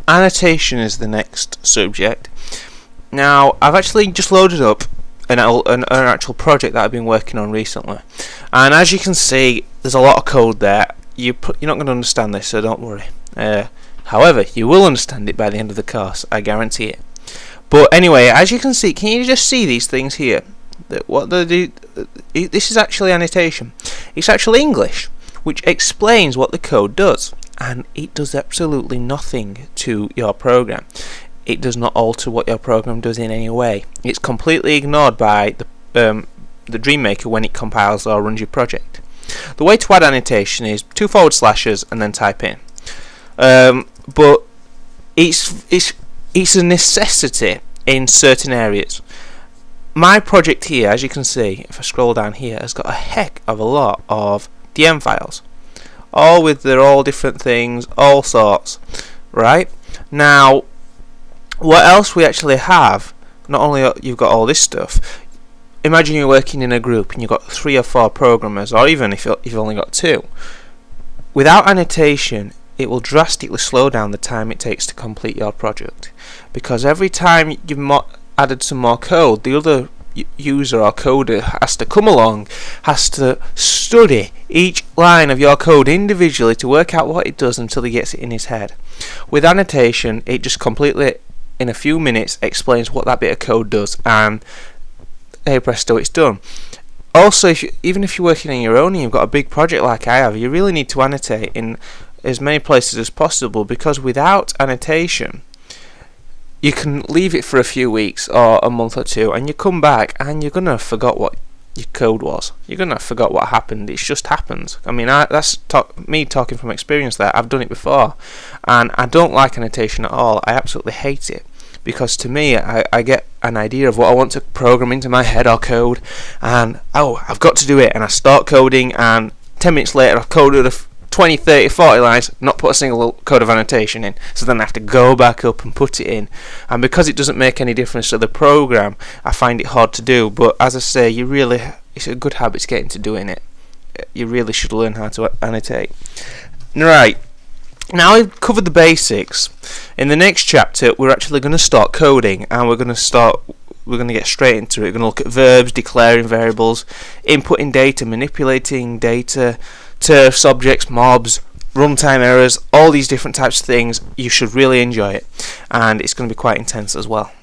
annotation is the next subject. Now, I've actually just loaded up an actual project that I've been working on recently, and as you can see, there's a lot of code there. You're not going to understand this, so don't worry. However, you will understand it by the end of the course, I guarantee it. But anyway, as you can see, can you just see these things here? This is actually annotation. It's actually English, which explains what the code does, and it does absolutely nothing to your program. It does not alter what your program does in any way. It's completely ignored by the DreamMaker when it compiles or runs your project. The way to add annotation is 2 forward slashes and then type in. But it's a necessity in certain areas. My project here, as you can see, if I scroll down here, has got a heck of a lot of DM files, all with their all different things, all sorts. Right now, what else we actually have? Not only you've got all this stuff. Imagine you're working in a group and you've got 3 or 4 programmers, or even if you've only got 2. Without annotation, it will drastically slow down the time it takes to complete your project, because every time you've added some more code, the other user or coder has to come along, has to study each line of your code individually to work out what it does until he gets it in his head. With annotation, it just completely, in a few minutes, explains what that bit of code does, and hey presto, it's done. Also, even if you're working on your own and you've got a big project like I have, you really need to annotate in as many places as possible, because without annotation you can leave it for a few weeks or a month or 2 and you come back and you're gonna forget what your code was. You're gonna forget what happened. It just happens. I mean, that's me talking from experience there. I've done it before and I don't like annotation at all. I absolutely hate it, because to me I get an idea of what I want to program into my head or code, and I've got to do it, and I start coding, and 10 minutes later I've coded 20, 30, 40 lines, not put a single code of annotation in, so then I have to go back up and put it in, and because it doesn't make any difference to the program, I find it hard to do. But as I say, it's a good habit to get into doing it. You really should learn how to annotate. Right, now we've covered the basics. In the next chapter we're actually going to start coding, and we're going to get straight into it. We're going to look at verbs, declaring variables, inputting data, manipulating data, turfs, objects, mobs, runtime errors, all these different types of things. You should really enjoy it, and it's going to be quite intense as well.